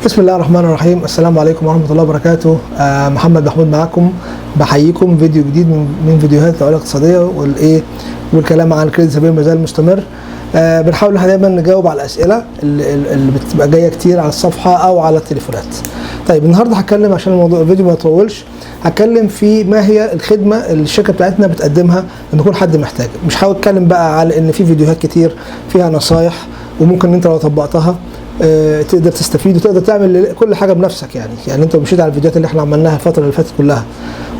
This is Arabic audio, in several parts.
بسم الله الرحمن الرحيم. السلام عليكم ورحمة الله وبركاته. محمد محمود معاكم، بحييكم فيديو جديد من فيديوهات التوعية الاقتصادية والكلام عن كريدت سبيل مازال مستمر. بنحاول دايما نجاوب على الأسئلة اللي بتبقى جاية كتير على الصفحة أو على التليفونات. طيب النهارده هتكلم عشان الموضوع الفيديو ما يطولش، هتكلم في ما هي الخدمة اللي الشركة بتاعتنا بتقدمها لما يكون حد محتاج. مش هحاول اتكلم بقى على ان في فيديوهات كتير فيها نصايح وممكن انت لو طبقتها تقدر تستفيد وتقدر تعمل كل حاجه بنفسك. يعني انت مشيت على الفيديوهات اللي احنا عملناها الفتره اللي فاتت كلها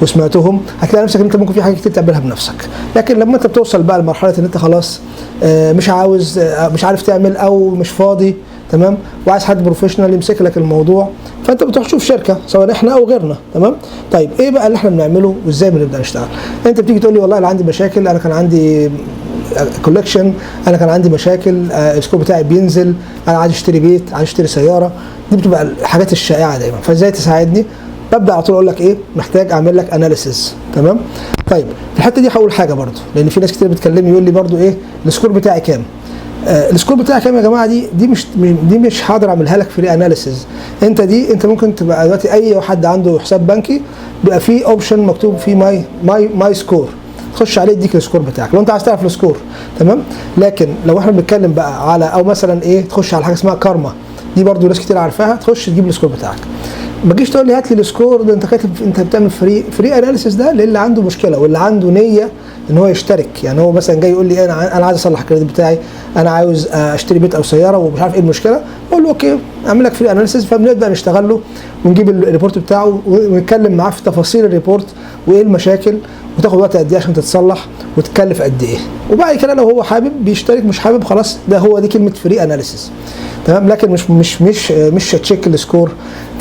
وسمعتهم، هتلاقي نفسك انت ممكن في حاجات كتير تعملها بنفسك. لكن لما انت بتوصل بقى لمرحله ان انت خلاص مش عارف تعمل او مش فاضي، تمام، وعايز حد بروفيشنال يمسك لك الموضوع، فانت بتروح تشوف شركه سواء احنا او غيرنا. تمام. طيب ايه بقى اللي احنا بنعمله وازاي بنبدا نشتغل؟ انت بتيجي تقول لي والله انا عندي مشاكل، انا كان عندي كولكشن، انا كان عندي مشاكل، السكور بتاعي بينزل، انا عايز اشتري بيت، عايز اشتري سياره. دي بتبقى الحاجات الشائعه دايما. فازاي تساعدني؟ ببدا على طول اقول لك ايه محتاج اعمل لك اناليسيز. تمام. طيب في الحته دي هقول حاجه برضو، لان في ناس كتير بتكلمني يقول لي برضو ايه السكور بتاعي كام. السكور بتاعي كام يا جماعه؟ دي مش هقدر اعملها لك فري اناليسيز. انت ممكن تبقى دلوقتي اي حد عنده حساب بنكي بيبقى فيه اوبشن مكتوب فيه ماي سكور، تخش عليه يديك السكور بتاعك لو انت عايز تعرف السكور. تمام. لكن لو احنا بنتكلم بقى على او مثلا ايه تخش على حاجه اسمها كارما، دي برضو ناس كتير عارفاها، تخش تجيب السكور بتاعك. ما تجيش تقول لي هات لي السكور ده، انت كاتب انت بتعمل فري اناليسيس ده للي عنده مشكله واللي عنده نيه ان هو يشترك. يعني هو مثلا جاي يقول لي انا عايز اصلح الكريدت بتاعي، انا عاوز اشتري بيت او سياره ومش عارف ايه المشكله، اقول له اوكي اعمل لك فري اناليسيس. فبنبدا نشتغل له ونجيب الريبورت بتاعه ونتكلم معاه في تفاصيل الريبورت وايه المشاكل وتاخد وقت قد ايه عشان تتصلح وتكلف قد ايه. وبعد كده لو هو حابب بيشترك، مش حابب خلاص. دي كلمه فري اناليسيس. تمام. لكن مش تشيك السكور.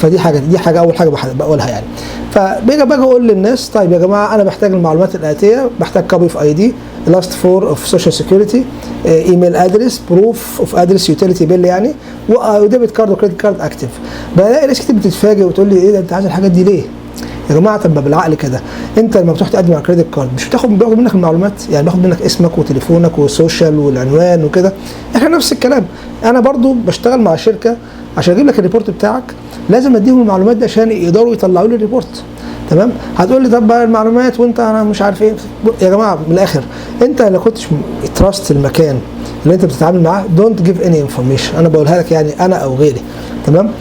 دي حاجه اول حاجه بقولها يعني. فباجي اقول للناس طيب يا جماعه انا بحتاج المعلومات الاتيه، بحتاج كوبي اوف اي دي، لاست فور اوف سوشيال سيكيورتي، ايميل ادرس، بروف اوف ادرس، يوتيليتي بيل يعني، وديبت كارد وكريدت كارد اكتف. بلاقي ناس كتير بتتفاجئ وتقول لي ايه ده انت عايز الحاجات دي ليه؟ يا جماعه طب بالعقل كده، انت لما بتروح تقدم على كريدت كارد مش بياخد منك المعلومات؟ يعني بياخد منك اسمك وتليفونك والسوشيال والعنوان وكده. احنا نفس الكلام. انا برضو بشتغل مع شركه عشان اجيب لك الريبورت بتاعك، لازم اديهم المعلومات دي عشان يقدروا يطلعوا لي الريبورت. تمام. هتقول لي طب المعلومات وانت انا مش عارف ايه. يا جماعه من الاخر، انت لو كنتش تراست المكان اللي انت بتتعامل معاه دونت جيف اني انفورميشن. انا بقولها لك يعني انا او غيري. تمام.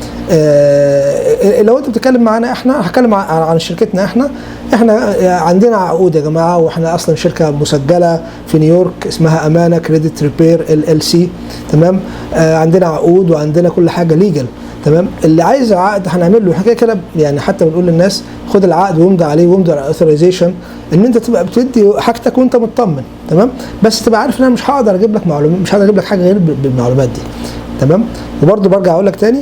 لو انت بتتكلم معانا احنا، هتكلم عن شركتنا احنا عندنا عقود يا جماعه، واحنا اصلا شركه مسجله في نيويورك اسمها امانه كريدت ريبير LLC. تمام. عندنا عقود وعندنا كل حاجه ليجل. تمام. اللي عايز عقد هنعمل له حاجه كده يعني، حتى بنقول للناس خد العقد وامضي عليه وامضي على اوثرايزيشن ان انت تبقى بتدي حاجتك وانت مطمن. تمام. بس تبقى عارف ان انا مش هقدر اجيب لك معلومات، مش هقدر اجيب لك حاجه غير بالمعلومات دي. تمام. وبرده برجع اقول لك تاني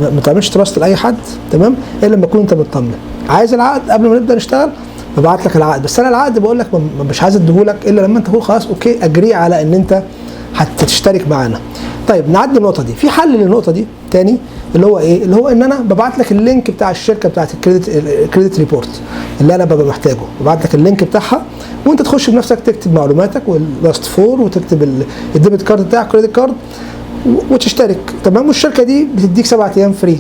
ما تعملش تراست لاي حد. تمام. الا لما تكون انت مطمن. عايز العقد قبل ما نبدا نشتغل ببعت لك العقد، بس انا العقد بقول لك مش عايز اديهولك الا لما انت تقول خلاص اوكي اجري على ان انت هتشترك معانا. طيب نعدي النقطه دي. في حل للنقطه دي تاني اللي هو ايه؟ اللي هو ان انا ببعت لك اللينك بتاع الشركه بتاعت الكريدت ريبورت اللي انا ببقى محتاجه، ببعت لك اللينك بتاعها وانت تخش بنفسك تكتب معلوماتك واللاست فور وتكتب الديبت كارد بتاعك كريدت كارد وتشترك. تمام. والشركه دي بتديك 7 ايام فري.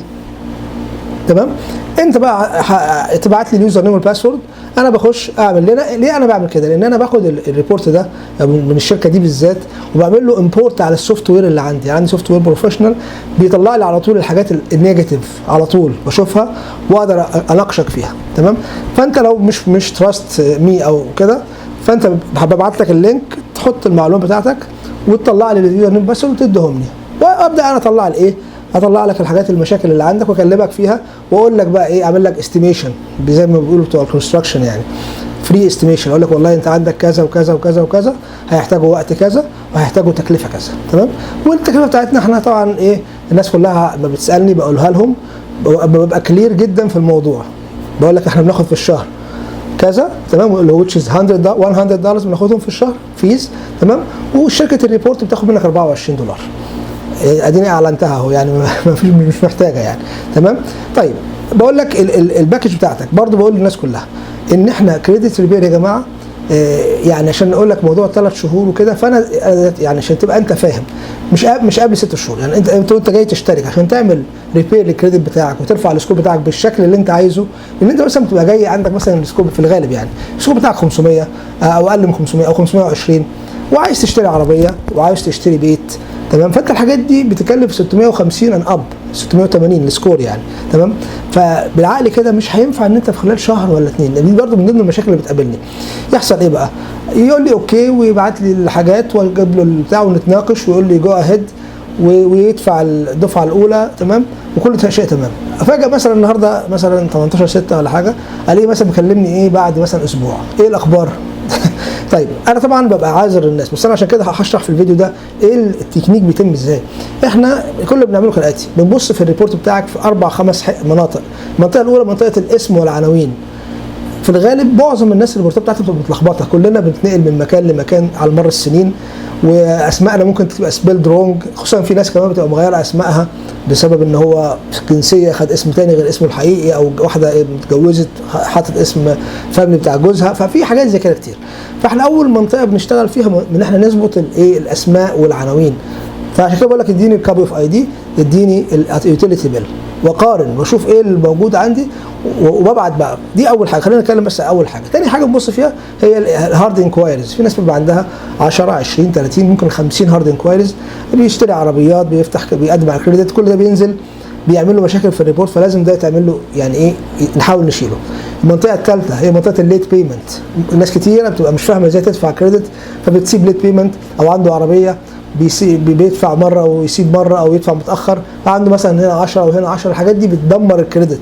تمام. انت بقى تبعت لي اليوزر نيم والباسورد، انا بخش اعمل ليه انا بعمل كده؟ لان انا باخد الريبورت ده من الشركه دي بالذات وبعمل له امبورت على السوفت وير اللي عندي سوفت وير بروفيشنال بيطلع لي على طول الحاجات النيجاتيف، على طول بشوفها واقدر اناقشك فيها. تمام. فانت لو مش تراست مي او كده، فانت ببعت لك اللينك تحط المعلومات بتاعتك وتطلع لي اليوزر نيم بس وتديهم لي، وابدا انا اطلع لك الحاجات المشاكل اللي عندك واكلمك فيها واقول لك بقى ايه، اعمل لك استيميشن زي ما بيقولوا بتوع الكونستراكشن يعني، فري استيميشن. اقول لك والله انت عندك كذا وكذا وكذا وكذا، هيحتاجوا وقت كذا وهيحتاجوا تكلفه كذا. تمام. والتكلفه بتاعتنا احنا طبعا ايه، الناس كلها ما بتسالني بقولها لهم، ببقى كلير جدا في الموضوع. بقول لك احنا بناخد في الشهر كذا. تمام. اللي هو $100 بناخدهم في الشهر فيز. تمام. وشركه الريبورت بتاخد منك $24. اديني اعلنتها اهو يعني مش محتاجه يعني. تمام. طيب بقول لك الباكج بتاعتك برضو بقول للناس كلها ان احنا كريدت ريبير يا جماعه يعني عشان اقول لك موضوع 3 شهور وكده، فانا يعني عشان تبقى انت فاهم مش قبل 6 شهور. يعني انت جاي تشترك عشان تعمل ريبير للكريدت بتاعك وترفع السكور بتاعك بالشكل اللي انت عايزه. ان انت مثلا بتبقى جاي عندك مثلا السكور في الغالب يعني السكور بتاعك 500 او اقل من 500 او 520، وعايز تشتري عربيه وعايز تشتري بيت، تمام؟ فانت الحاجات دي بتكلف 650 ان اب 680 السكور يعني، تمام؟ فبالعقل كده مش هينفع ان انت في خلال شهر ولا 2. دي برضه من ضمن المشاكل اللي بتقابلني. يحصل ايه بقى؟ يقول لي اوكي ويبعت لي الحاجات واجيب له البتاع ونتناقش ويقول لي جو اهيد ويدفع الدفعه الاولى، تمام؟ وكل شيء تمام. افاجئ مثلا النهارده مثلا 18/6 ولا حاجه، الاقيه مثلا بيكلمني ايه بعد مثلا اسبوع، ايه الاخبار؟ طيب انا طبعا ببقى عاذر الناس، بس انا عشان كده هشرح في الفيديو ده ايه التكنيك بيتم ازاي. احنا كل اللي بنعمله كالاتي: بنبص في الريبورت بتاعك في 4-5 مناطق. المنطقه الاولى منطقه الاسم والعناوين. في الغالب معظم الناس الريبورتات بتاعتها بتبقى متلخبطه، كلنا بنتنقل من مكان لمكان على مر السنين، واسمائنا ممكن تبقى سبيلد رونج، خصوصا في ناس كمان بتبقى مغيره اسمائها بسبب ان هو جنسيه خد اسم تاني غير اسمه الحقيقي، او واحده اتجوزت حاطط اسم فاميلي بتاع جوزها، ففي حاجات زي كده كتير. فاحنا اول منطقه بنشتغل فيها ان احنا نظبط الاسماء والعناوين. فعشان كده بقول لك اديني الكابي اوف اي دي، اديني اليوتيليتي بيل، وقارن واشوف ايه اللي موجود عندي وببعت بقى. دي اول حاجه. خلينا نتكلم بس اول حاجه. تاني حاجه نبص فيها هي الهارد انكوايريز. في ناس بيبقى عندها 10 20 30 ممكن 50 هارد انكوايريز، بيشتري عربيات، بيقدم على كريدت، كل ده بينزل بيعمل له مشاكل في الريبورت، فلازم ده يتعمل له يعني ايه، نحاول نشيله. المنطقه الثالثه هي منطقه الليت بيمنت. الناس كتيره بتبقى مش فاهمه ازاي تدفع كريدت، فبتسيب ليت بيمنت، او عنده عربيه بيدفع مره ويسيب مره او يدفع متاخر، فعنده مثلا هنا 10 وهنا 10. الحاجات دي بتدمر الكريدت.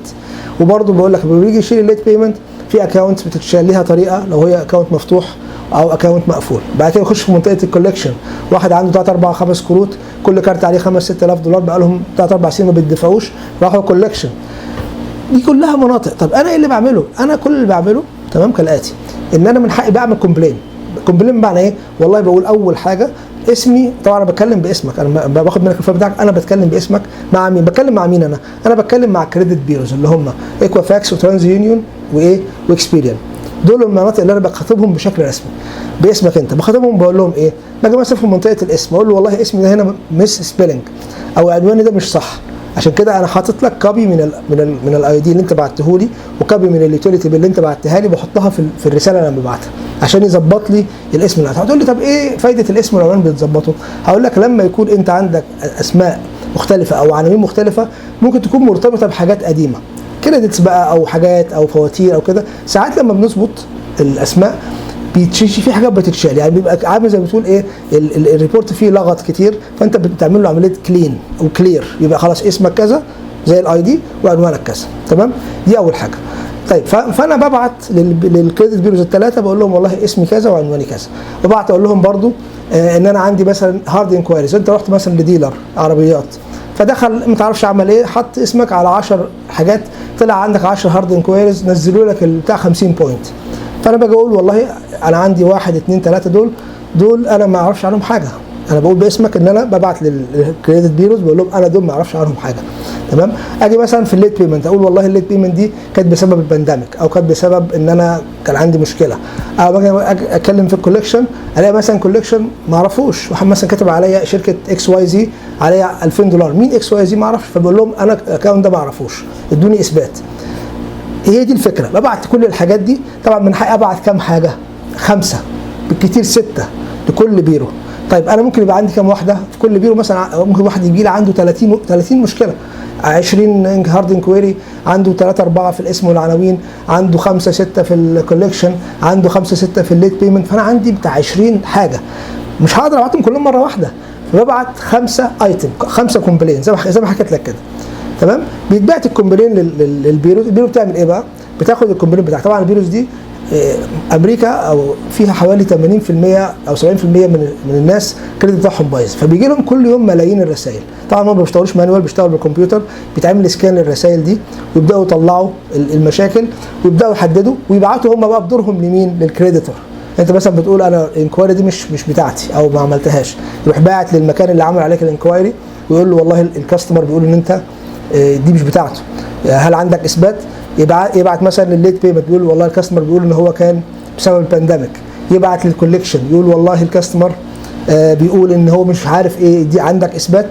وبرده بقول لك لما بيجي يشيل الليت بيمنت، في اكونت بتتشال ليها طريقه لو هي اكونت مفتوح او اكونت مقفول. بعد كده يخش في منطقه الكولكشن. واحد عنده 3 4 5 كروت، كل كارت عليه 5 6000 دولار، بقى لهم 3 4 سنين ما بيدفعوش، راحوا كولكشن. دي كلها مناطق. طب انا ايه اللي بعمله؟ انا كل اللي بعمله تمام كالاتي: ان انا من حقي بعمل كومبلين. كومبلين بمعنى ايه؟ والله بقول اول حاجه اسمي، طبعا انا بتكلم باسمك، انا باخد منك الفايل بتاعك، انا بتكلم باسمك. مع مين بتكلم؟ مع مين؟ انا بتكلم مع كريدت بيروز اللي هم ايكوافاكس وترانز يونيون وايه واكسبيريان. دول المناطق اللي انا بخاطبهم بشكل رسمي باسمك انت. بخاطبهم بقول لهم ايه؟ باجي مثلا في منطقه الاسم اقول له والله اسمي ده هنا مس سبيلنج، او عنواني ده مش صح، عشان كده انا حاطط لك كوبي من الاي دي اللي انت بعته لي، وكوبي من اليوتيليتي اللي انت بعتها لي، بحطها في الرساله اللي انا ببعتها عشان يظبط لي الاسم اللي هتقول لي طب ايه فايده الاسم والعنوان بيتظبطوا؟ هقول لك لما يكون انت عندك اسماء مختلفه او عناوين مختلفه، ممكن تكون مرتبطه بحاجات قديمه، كريدتس بقى او حاجات او فواتير او كده. ساعات لما بنظبط الاسماء بيتشيل في حاجات بتتشال، يعني بيبقى عامل زي ما بتقول ايه، الريبورت فيه لغط كتير، فانت بتعمل له عمليه كلين او كلير، يبقى خلاص اسمك كذا زي الاي دي وعنوانك كذا، تمام؟ دي اول حاجه. طيب فانا ببعت للكريدت بيروز الثلاثه بقول لهم والله اسمي كذا وعنواني كذا. وبعت اقول لهم برضو ان انا عندي مثلا هارد انكوايريز. انت رحت مثلا لديلر عربيات، فدخل ما تعرفش عمل ايه، حط اسمك على 10 حاجات، طلع عندك 10 هارد انكوايريز، نزلوا لك بتاع 50 بوينت. فانا باجي اقول والله انا عندي 1 2 3 دول انا ما اعرفش عنهم حاجه. انا بقول باسمك ان انا ببعت للكريدت بيروز بقول لهم انا دول ما اعرفش عنهم حاجه، تمام؟ اجي مثلا في الليت بيمنت اقول والله الليت بيمنت دي كانت بسبب البانديميك، او كانت بسبب ان انا كان عندي مشكله. او باجي اتكلم في الكولكشن الاقي مثلا كولكشن ما اعرفوش، واحد مثلا كاتب عليا شركه اكس واي زي عليا $2000، مين اكس واي زي ما اعرفش، فبقول لهم انا الاكونت ده ما اعرفوش، ادوني اثبات. هي دي الفكره. ببعت كل الحاجات دي. طبعا من حقي ابعت كام حاجه؟ 5 بالكتير 6 لكل بيرو. طيب انا ممكن يبقى عندي كام واحده في كل بيرو؟ مثلا ممكن واحد يجي لي عنده 30 مشكله، 20 هارد انكويري، عنده 3 4 في الاسم والعناوين، عنده 5 6 في الكولكشن، عنده 5 6 في الليت بيمنت، فانا عندي بتاع 20 حاجه، مش هقدر ابعتهم كلهم مره واحده. فببعت 5 ايتم، 5 كومبلين زي ما حكيت لك كده، تمام؟ بيتبعت الكومبلين للبيروز. البيرو بتعمل ايه بقى؟ بتاخد الكومبلين بتاعك. طبعا البيروز دي امريكا او فيها حوالي 80% او 70% من الناس الكريدت بتاعهم بايظ، فبيجي لهم كل يوم ملايين الرسائل. طبعا هم ما بيشتغلوش مانوال، بيشتغلوا بالكمبيوتر، بيتعمل سكان للرسائل دي ويبداوا يطلعوا المشاكل ويبداوا يحددوا ويبعتوا هم بقى بدورهم لمين؟ للكريديتور. انت مثلا بتقول انا الانكوايري دي مش بتاعتي او ما عملتهاش، يروح باعت للمكان اللي عمل عليك الانكوايري ويقول له والله الكاستمر بيقول ان انت دي مش بتاعته، هل عندك اثبات؟ يبعت مثلا للليت بيمنت بيقول والله الكاستمر بيقول ان هو كان بسبب البانديميك، يبعت للكوليكشن يقول والله الكاستمر بيقول ان هو مش عارف ايه، دي عندك اثبات.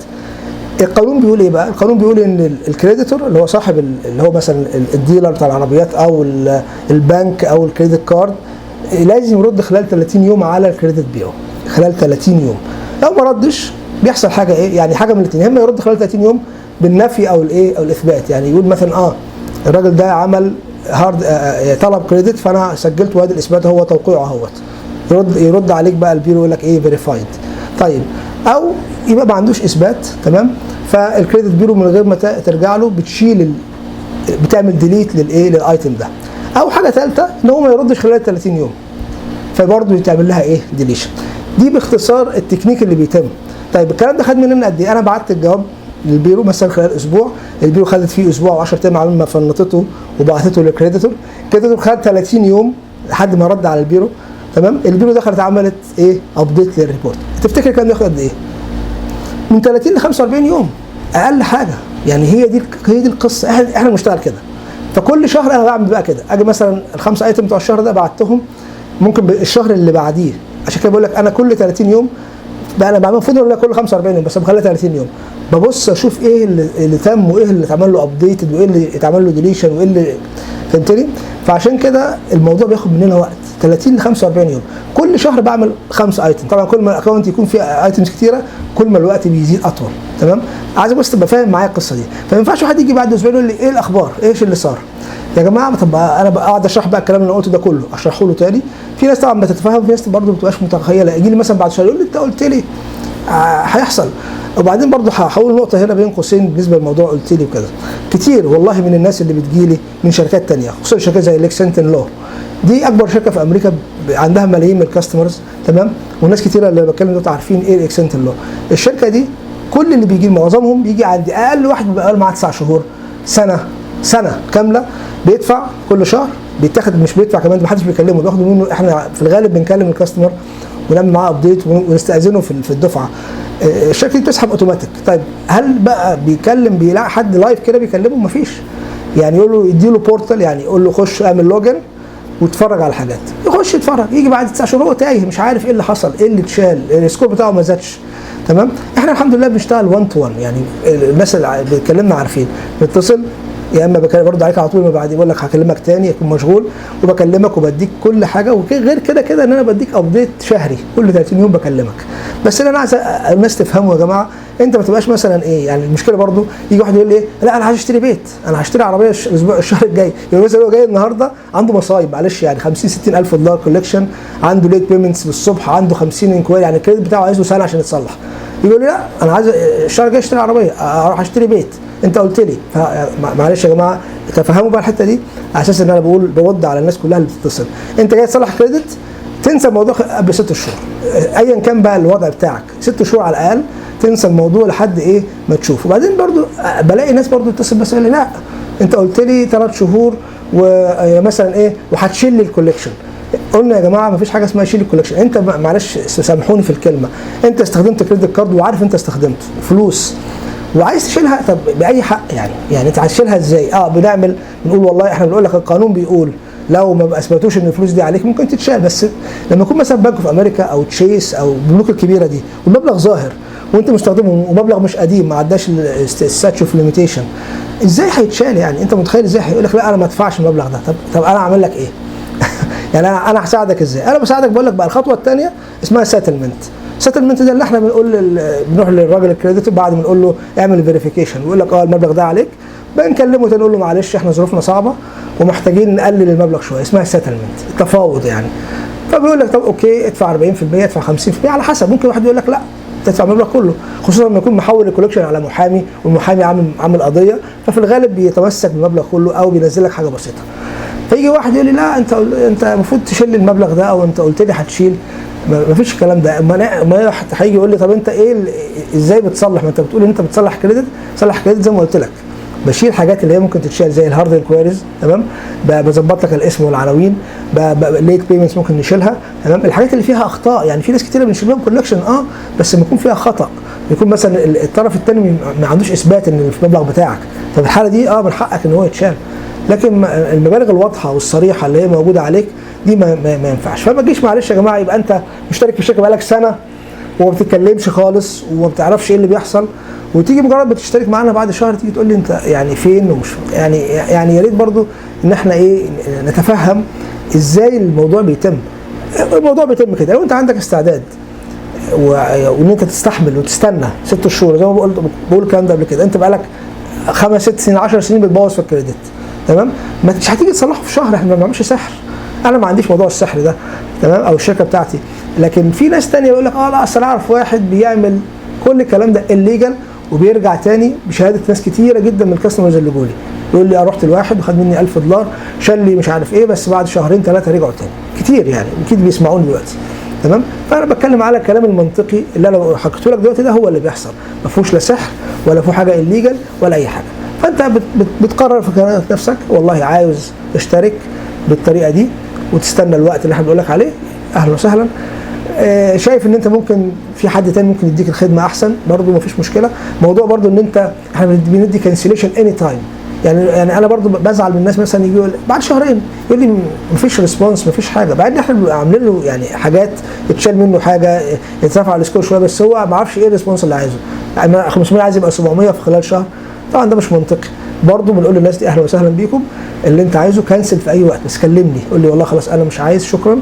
القانون بيقول ايه بقى؟ القانون بيقول ان الكريديتور اللي هو صاحب اللي هو مثلا الديلر بتاع العربيات او البنك او الكريدت كارد لازم يرد خلال 30 يوم على الكريدت بيرو، خلال 30 يوم. لو ما ردش بيحصل حاجه ايه؟ يعني حاجه من الاثنين، اما يرد خلال 30 يوم بالنفي او الايه او الاثبات. يعني يقول مثلا الراجل ده عمل هارد طلب كريدت فانا سجلت وادي الاثبات هو توقيعه اهوت، يرد عليك بقى البيرو يقول لك ايه فيريفايد. طيب او يبقى ما عندوش اثبات، تمام، فالكريدت بيرو من غير ما ترجع له بتعمل ديليت للايه للايتم ده. او حاجه ثالثه ان هو ما يردش خلال 30 يوم فبرضه يتعمل لها ايه ديليشن. دي باختصار التكنيك اللي بيتم. طيب الكلام ده خد مننا قد ايه؟ انا بعت الجواب للبيرو مثلا خلال اسبوع، البيرو خدت فيه اسبوع و10 ايام على ما فنطته وبعثته للكريديتور. الكريديتور خد 30 يوم لحد ما رد على البيرو، تمام. البيرو دخلت عملت ايه ابديت للريبورت. تفتكر الكلام ده ياخد قد ايه؟ من 30 ل 45 يوم اقل حاجه. يعني هي دي القصه. احنا بنشتغل كده. فكل شهر انا بعمل بقى كده، اجي مثلا ال5 ايتم بتوع الشهر ده بعتهم ممكن الشهر اللي بعديه. عشان كده بقول لك انا كل 30 يوم بقى انا بعمل المفروض ولا كل 45 يوم، بس بخليها 30 يوم ببص اشوف ايه اللي تم وايه اللي اتعمل له ابديتد وايه اللي اتعمل له ديليشن وايه اللي فهمتني. فعشان كده الموضوع بياخد مننا وقت 30 ل 45 يوم. كل شهر بعمل 5 ايتم. طبعا كل ما الاكونت يكون فيه ايتمز كتيره كل ما الوقت بيزيد اطول، تمام. عايزك بس تبقى فاهم معايا القصه دي. فما ينفعش واحد يجي بعد اسبوعين يقول لي ايه الاخبار؟ ايش اللي صار؟ يا جماعه طب انا بقعد اشرح بقى الكلام اللي قلته ده كله اشرحه له تاني. في ناس طبعا بتتفهم، في ناس برضه ما بتبقاش متخيله. يجي لي مثلا بعد شهر يقول لي انت قلت لي هيحصل. وبعدين برضه هقول نقطه هنا بين قوسين بالنسبه للموضوع قلت لي وكذا. كتير والله من الناس اللي بتجيلي من شركات ثانيه، خصوصا شركات زي ليكسنتن لو، دي اكبر شركه في امريكا عندها ملايين من الكاستمرز، تمام. والناس كتيره اللي بتكلم دول عارفين ايه ليكسنتن لو. الشركه دي كل اللي بيجي معظمهم بيجي عندي اقل واحد بيبقى معاه 9 شهور، سنه كامله بيدفع كل شهر. بيتاخد مش بيدفع كمان، محدش بيكلمه، بياخدوا منه. احنا في الغالب بنكلم الكاستمر ونعمل معاه ابديت ونستاذنه في الدفعه. الشركه دي بتسحب اوتوماتيك. طيب هل بقى بيلاقي حد لايف كده بيكلمه؟ مفيش. يعني يقول له يديله بورتال، يعني يقول له خش اعمل لوجن واتفرج على الحاجات، يخش يتفرج، يجي بعد 9 شهور هو تايه مش عارف ايه اللي حصل، ايه اللي اتشال، السكور بتاعه ما زادش، تمام. احنا الحمد لله بنشتغل 1 تو 1. يعني الناس اللي بيتكلمنا عارفين نتصل، يا اما برد عليك على طول، ما بعد بقول لك هكلمك تاني يكون مشغول، وبكلمك وبديك كل حاجه. وغير كده ان انا بديك ابديت شهري كل 30 يوم بكلمك. بس اللي انا عايز الناس تفهمه يا جماعه، انت ما تبقاش مثلا ايه. يعني المشكله برضو يجي واحد يقول لي لا انا عايز اشتري بيت، انا هشتري عربيه الشهر الجاي. يعني مثلا هو جاي النهارده عنده مصايب، معلش يعني 50 60 الف دولار كولكشن، عنده ليت بيمنتس بالصبح، عنده 50 انكويري، يعني الكريدت بتاعه عايزه سنه عشان يتصلح. يقول لي لا انا عايز الشهر الجاي اشتري عربيه، اروح اشتري بيت، انت قلت لي. معلش يا جماعه تفهموا بقى الحته دي، على اساس ان انا برد على الناس كلها اللي بتتصل. انت جاي تصلح كريدت، تنسى الموضوع قبل 6 شهور، ايا كان بقى الوضع بتاعك، 6 شهور على الاقل تنسى الموضوع لحد ايه ما تشوف. وبعدين برضو بلاقي ناس برضو تتصل بس يقول لي لا انت قلت لي 3 شهور ومثلا ايه وهتشيل لي الكوليكشن. قلنا يا جماعه مفيش حاجه اسمها شيل الكوليكشن. انت معلش سامحوني في الكلمه، انت استخدمت كريدت كارد وعارف انت استخدمته فلوس وعايز تشيلها، طب باي حق يعني انت عايز تشيلها ازاي؟ بنقول والله احنا بنقول لك القانون بيقول لو ما اثبتوش ان الفلوس دي عليك ممكن تتشال. بس لما يكون مثلا بنك في امريكا او تشيس او البنوك الكبيره دي والمبلغ ظاهر وانت مستخدمه ومبلغ مش قديم ما عداش الستاتيو اوف ليميتيشن، ازاي هيتشال؟ يعني انت متخيل ازاي هيقول لك لا انا ما ادفعش المبلغ ده؟ طب انا اعمل لك ايه؟ يعني انا هساعدك ازاي؟ انا بساعدك، بقول لك بقى الخطوه الثانيه اسمها سيتلمنت ده اللي احنا بنروح للراجل الكريديت بعد ما نقول له اعمل فيريفيكيشن ويقول لك المبلغ ده عليك، بنكلمه تاني نقول له معلش احنا ظروفنا صعبه ومحتاجين نقلل المبلغ شويه، اسمها سيتلمنت، التفاوض يعني. فبيقول لك طب اوكي ادفع 40%، ادفع 50%، على حسب. ممكن واحد يقول لك لا تدفع المبلغ كله، خصوصا لما يكون محول الكوليكشن على محامي والمحامي عامل قضيه، ففي الغالب بيتمسك بالمبلغ كله او بينزل لك حاجه بسيطه. فيجي واحد يقول لي لا انت المفروض تشيل المبلغ ده او انت قلت لي هتشيل. ما فيش الكلام ده. ما هيجي يقول لي طب انت ايه ازاي بتصلح؟ ما انت بتقول انت بتصلح كريدت، صلح كريدت زي ما قلت لك. بشيل حاجات اللي هي ممكن تتشال زي الهارد انكويريز، تمام، بظبط لك الاسم والعناوين، ليت بيمنتس ممكن نشيلها، تمام. الحاجات اللي فيها اخطاء، يعني في ناس كتير بنشيل لهم كولكشن بس لما يكون فيها خطا، يكون مثلا الطرف الثاني ما عندوش اثبات ان المبلغ بتاعك، ففي الحاله دي من حقك ان هو يتشال. لكن المبالغ الواضحه والصريحه اللي هي موجوده عليك دي ما ينفعش. فما تجيش معلش يا جماعه يبقى انت مشترك في الشركه بقالك سنه وما بتتكلمش خالص وما بتعرفش ايه اللي بيحصل، وتيجي مجرد بتشترك معانا بعد شهر تيجي تقول لي انت يعني فين ومش يعني يا ريت برضو ان احنا ايه نتفهم ازاي الموضوع بيتم. الموضوع بيتم كده، لو انت عندك استعداد وان انت تستحمل وتستنى 6 شهور زي ما بقول الكلام ده قبل كده، انت بقالك 5 6 سنين 10 سنين بتبوظ في الكريدت، تمام؟ مش هتيجي تصلحه في شهر، احنا ما بنعملش سحر. انا ما عنديش موضوع السحر ده، تمام؟ او الشركه بتاعتي. لكن في ناس ثانيه يقول لك لا اصل انا اعرف واحد بيعمل كل الكلام ده الليجل وبيرجع تاني بشهاده ناس كتيره جدا من الكاستمرز اللي جولي، يقول لي انا رحت لواحد وخد مني $1000 شال لي مش عارف ايه، بس بعد شهرين 3 رجعوا تاني كتير، يعني اكيد بيسمعوني دلوقتي، تمام؟ فانا بتكلم على الكلام المنطقي اللي انا حكيته لك دلوقتي، ده هو اللي بيحصل، ما فيهوش لا سحر ولا فيه حاجه الليجل ولا اي حاجه. فانت بتقرر في نفسك والله عاوز تشترك بالطريقه دي وتستنى الوقت اللي احنا بنقول لك عليه، اهلا وسهلا. شايف ان انت ممكن في حد تاني ممكن يديك الخدمه احسن، برضو مفيش مشكله. موضوع برضو ان احنا بندي كانسليشن اني تايم، يعني انا برضو بزعل من الناس مثلا يجي يقول بعد شهرين يقول لي مفيش ريسبونس مفيش حاجه، بعدين احنا بنبقى عاملين له يعني حاجات يتشال منه حاجه يترفع السكور شويه، بس هو ما اعرفش ايه الريسبونس اللي عايزه، يعني 500 عايز يبقى 700 في خلال شهر، طبعا ده مش منطقي. برضو بنقول للناس دي اهلا وسهلا بيكم، اللي انت عايزه كانسل في اي وقت، بس كلمني قول لي والله خلاص انا مش عايز شكرا،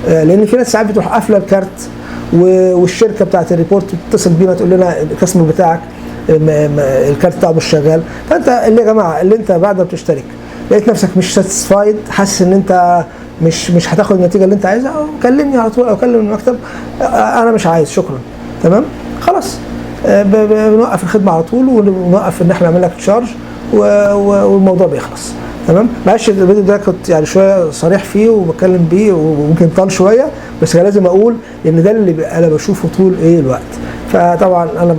لان في ناس ساعات بتروح قافله الكارت والشركه بتاعت الريبورت بتتصل بينا تقول لنا الكاستمر بتاعك الكارت بتاعه مش شغال. فانت اللي يا جماعه اللي انت بعد ما بتشترك لقيت نفسك مش ساتسفايد، حاسس ان انت مش هتاخد النتيجه اللي انت عايزها، كلمني على طول او كلم المكتب، انا مش عايز شكرا، تمام؟ خلاص بنوقف الخدمه على طول ونوقف ان احنا نعمل لك تشارج والموضوع بيخلص، تمام؟ معلش الفيديو ده كنت يعني شويه صريح فيه وبتكلم بيه وممكن طال شويه، بس لازم اقول ان ده اللي انا بشوفه طول الوقت. فطبعا انا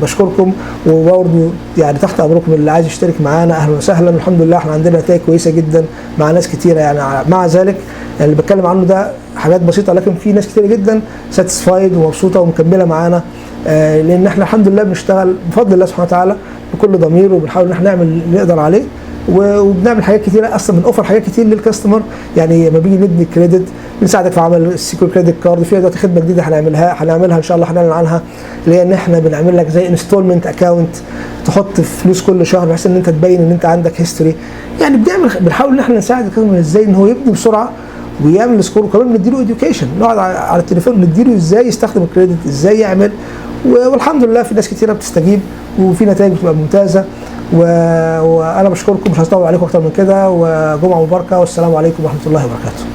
بشكركم، وبرضه يعني تحت امركم اللي عايز يشترك معانا اهلا وسهلا. الحمد لله احنا عندنا نتائج كويسه جدا مع ناس كتيره، يعني مع ذلك اللي بتكلم عنه ده حاجات بسيطه، لكن في ناس كتيره جدا ساتسفايد ومبسوطه ومكمله معانا، لان احنا الحمد لله بنشتغل بفضل الله سبحانه وتعالى بكل ضمير، وبنحاول ان احنا نعمل اللي نقدر عليه، وبنعمل حاجات كتيره، اصلا بنوفر حاجات كتير للكاستمر. يعني لما بيجي نبني كريدت بنساعدك في عمل السيكور كريدت كارد، في دلوقتي خدمه جديده هنعملها ان شاء الله، هنعلن عنها، اللي هي ان احنا بنعمل لك زي انستولمنت اكاونت تحط فلوس كل شهر بحيث ان انت تبين ان انت عندك هيستوري. يعني بنحاول ان احنا نساعد الكاستمر ازاي ان هو يبني بسرعه ويعمل سكور، وكمان نديله اديوكيشن، نقعد على التليفون نديله ازاي يستخدم الكريدت، ازاي يعمل، والحمد لله في ناس كتيره بتستجيب وفي نتائج بتبقى ممتازه. وانا بشكركم، مش هطول عليكم اكتر من كده، وجمعه مباركه، والسلام عليكم ورحمه الله وبركاته.